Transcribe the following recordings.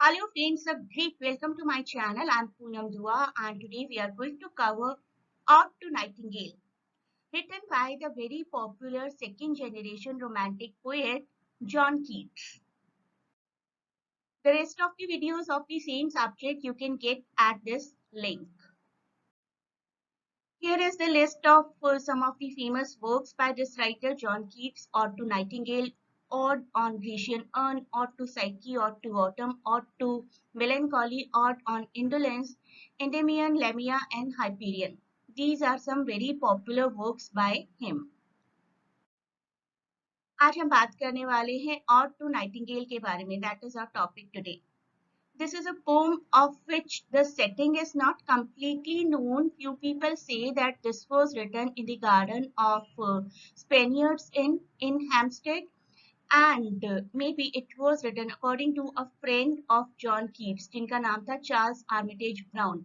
Hello friends, a great welcome to my channel. I'm Poonam Dua and today we are going to cover Ode to Nightingale, written by the very popular second generation romantic poet John Keats. The rest of the videos of the same subject you can get at this link. Here is the list of some of the famous works by this writer John Keats: Ode to Nightingale, Ode on Grecian Urn, Ode to Psyche, Ode to Autumn, Ode to Melancholy, Ode on Indolence, Endymion, Lamia and Hyperion. These are some very popular works by him. आज हम बात करने वाले हैं Ode to Nightingale के बारे में. That is our topic today. This is a poem of which the setting is not completely known. Few people say that this was written in the garden of Spaniards in Hampstead, and maybe it was written according to a friend of John Keats जिनका नाम था Charles Armitage Brown.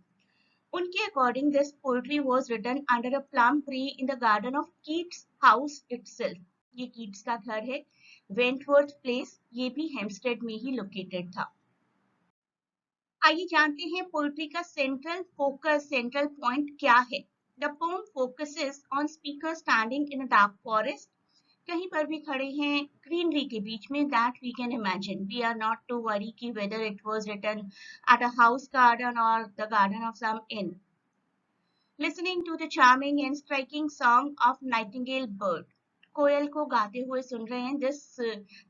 उनके according this poetry was written under a plum tree in the garden of Keats' house itself. ये Keats का घर है. Wentworth Place ये भी हेम्पस्टेड में ही लोकेटेड था. आइए जानते हैं पोएट्री का सेंट्रल फोकस, सेंट्रल पॉइंट क्या है. The poem focuses on speaker standing in a dark forest. कहीं पर भी खड़े हैं ग्रीनरी के बीच में. That we can imagine. We are not to worry कि whether it was written at a house garden or the garden of some inn. Listening to the charming and striking song of nightingale bird. कोयल को गाते हुए सुन रहे हैं.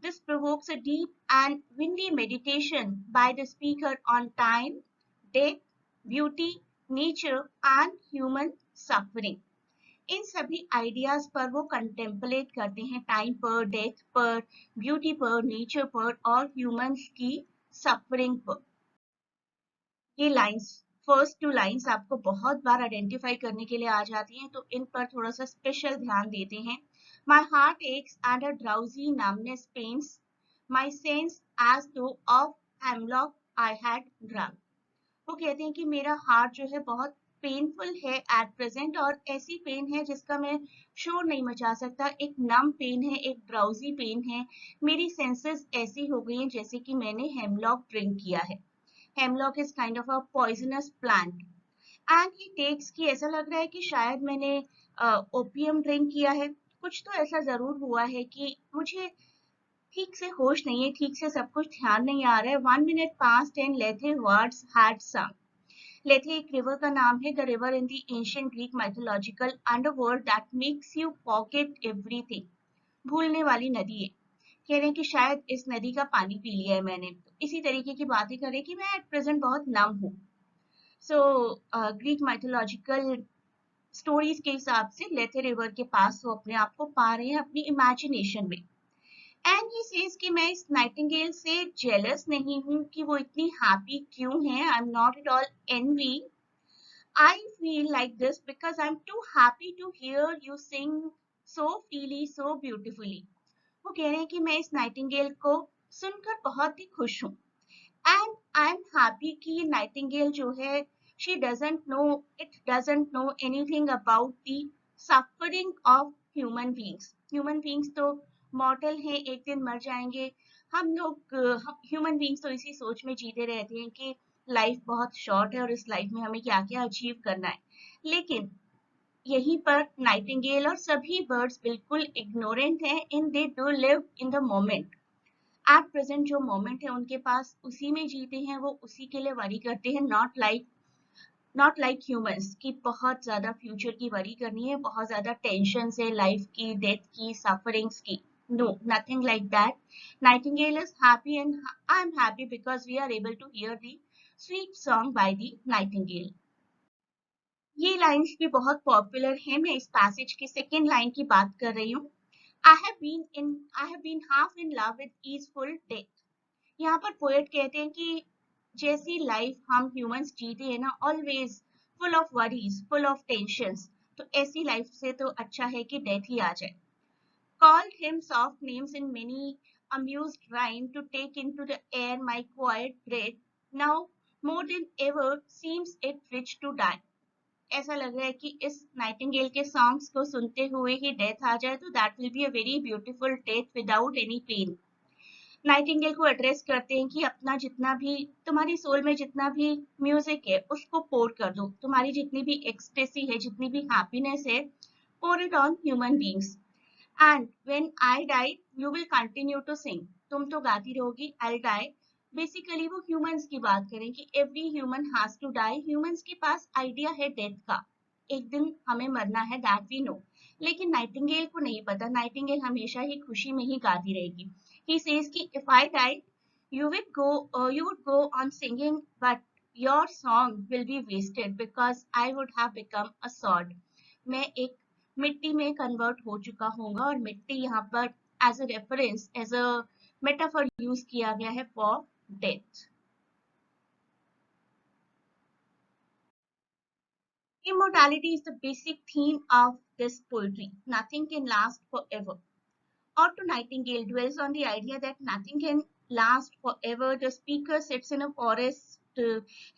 This provokes a deep and windy meditation by the speaker on time, death, beauty, nature and human suffering. इन सभी ideas पर वो contemplate करते हैं. टाइम पर, डेथ पर, ब्यूटी पर, नेचर पर और ह्यूमंस की सफरिंग पर. ये लाइंस, फर्स्ट टू लाइंस आपको बहुत बार आइडेंटिफाई करने के लिए आ जाती हैं, तो इन पर थोड़ा सा स्पेशल ध्यान देते हैं. My heart aches and a drowsy numbness pains my sense as though of hemlock I had drunk. वो कहते हैं कि मेरा हार्ट जो है बहुत पेनफुल है एट प्रेजेंट, और ऐसी पेन है जिसका मैं शोर नहीं मचा सकता. एक नम पेन है, एक ड्राउजी पेन है. मेरी सेंसेस ऐसी हो गई हैं जैसे कि मैंने हेमलॉक ड्रिंक किया है. Hemlock is kind of a poisonous plant and he takes कि ऐसा लग रहा है कि शायद मैंने ओपियम ड्रिंक किया है. कुछ तो ऐसा जरूर हुआ है कि मुझे ठीक से होश नहीं है, ठीक से सब कुछ ध्यान नहीं आ रहा है. 1 minute passed and Lethe words had sung. लेथे एक रिवर का नाम है. The river in the ancient Greek mythological underworld that makes you forget everything. भूलने वाली नदी है. कह रहे हैं कि शायद इस नदी का पानी पी लिया है मैंने. इसी तरीके की बातें करें कि मैं एट प्रेजेंट बहुत नम हूँ. सो ग्रीक माइथोलॉजिकल स्टोरीज के हिसाब से लेथे रिवर के पास वो अपने आप को पा रहे हैं अपनी इमेजिनेशन में. एंड ही सेज कि मैं इस नाइटिंगेल से जेलस नहीं हूँ कि वो इतनी हैप्पी क्यों है. I am not at all envy. I feel like this because I am too happy to hear you sing so freely, so beautifully. वो कह रहे हैं कि मैं इस नाइटिंगेल को सुनकर बहुत ही खुश हूँ. एंड आई एम हैप्पी कि ये नाइटिंगेल जो है, she doesn't know, it doesn't know anything about the suffering of human beings. Human beings तो मॉर्टल हैं, एक दिन मर जाएंगे. हम लोग ह्यूमन बींग्स तो इसी सोच में जीते रहते हैं कि लाइफ बहुत शॉर्ट है और इस लाइफ में हमें क्या क्या अचीव करना है. लेकिन यहीं पर नाइटिंगेल और सभी बर्ड्स बिल्कुल इग्नोरेंट हैं. In they do live in the moment. At present जो मोमेंट है उनके पास, उसी में जीते हैं. वो उसी के लिए वरी करते हैं. नॉट लाइक ह्यूमंस की बहुत ज्यादा फ्यूचर की वरी करनी है, बहुत ज्यादा टेंशन है लाइफ की, डेथ की, सफरिंग्स की. No, nothing like that. Nightingale is happy and I am happy because we are able to hear the sweet song by the nightingale. ये लाइन्स भी बहुत पॉपुलर है. मैं इस पैसेज की सेकेंड लाइन की बात कर रही हूँ. I have been half in love with easeful death. यहाँ पर पोएट कहते हैं कि जैसी लाइफ हम ह्यूमंस जीते हैं ना, always full of worries, full of tensions, तो ऐसी लाइफ से तो अच्छा है कि डेथ ही आ जाए. Called him soft names in many amused rhyme to take into the air my quiet breath. Now more than ever seems it rich to die. ऐसा लग रहा है कि इस नाइटिंगेल के सॉन्ग्स को सुनते हुए ही डेथ आ जाए तो that will be a very beautiful death without any pain. Nightingale को एड्रेस करते हैं कि अपना जितना भी तुम्हारी सोल में जितना भी म्यूजिक है उसको पोर कर दो, तुम्हारी जितनी भी एक्सटेसी है, जितनी भी हैप्पीनेस है, pour it on human beings. And when I die you will continue to sing, तुम तो गाती रहोगी, आई डाई। बेसिकली वो ह्यूमंस की बात करें कि every human has to die, humans के पास आइडिया है डेथ का, एक दिन हमें मरना है, दैट वी नो। लेकिन नाइटिंगेल को नहीं पता, नाइटिंगेल हमेशा ही खुशी में ही गाती रहेगी। ही सेज कि if I die you would go on singing, but your song will be wasted because I would have become a sod. मैं एक मिट्टी में कन्वर्ट हो चुका होगा, और मिट्टी यहाँ पर as a reference, as a metaphor use किया गया है for death. Immortality is the basic theme of this poetry. Nothing can last forever. Otto Nightingale dwells on the idea that nothing can last forever. The speaker sits in a forest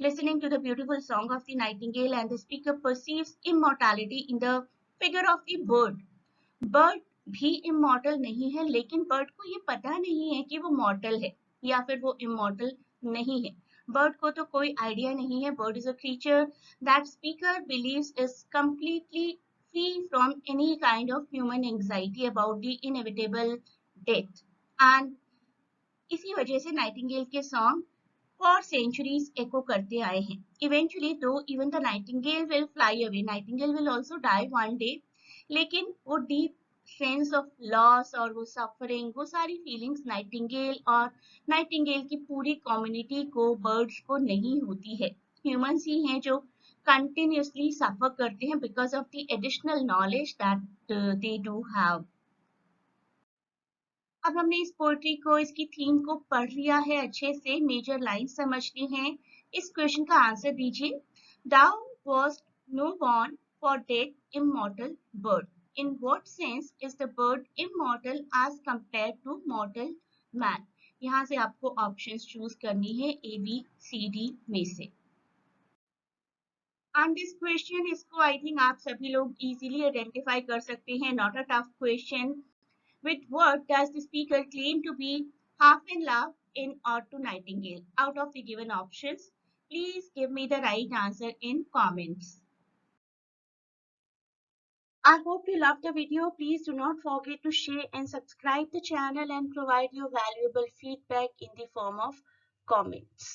listening to the beautiful song of the nightingale, and the speaker perceives immortality in the figure of the bird. Bird भी immortal नहीं है, लेकिन bird को ये पता नहीं है कि वो मॉर्टल है या फिर वो इमॉर्टल नहीं है। बर्ड को तो कोई आइडिया नहीं है। Bird is a creature that speaker believes is completely free from any kind of human anxiety about the inevitable death. And इसी वजह से नाइटिंगेल के सॉन्ग फॉर सेंचुरीज एको करते आए हैं। Eventually though even the nightingale will fly away, nightingale will also die one day, लेकिन वो deep sense of loss और वो सफरिंग, वो सारी फीलिंग्स नाइटिंगेल और नाइटिंगेल की पूरी कम्युनिटी को, बर्ड्स को नहीं होती है। ह्यूमंस ही हैं जो कंटिन्यूसली सफर करते हैं because of the additional knowledge that they do have. अब हमने इस पोएट्री को, इसकी थीम को पढ़ लिया है अच्छे से, मेजर लाइन समझ ली हैं। इस क्वेश्चन का आंसर दीजिए। Thou wast no born for death, immortal bird. In what sense is the bird immortal as compared to mortal man? यहाँ से आपको ऑप्शंस चूज करनी है ए बी सी डी में से। एंड दिस क्वेश्चन, इसको आई थिंक आप सभी लोग इजीली आइडेंटिफाई कर सकते हैं, not a tough question. With what does the speaker claim to be half in love in or to Nightingale? Out of the given options, please give me the right answer in comments. I hope you loved the video. Please do not forget to share and subscribe the channel and provide your valuable feedback in the form of comments.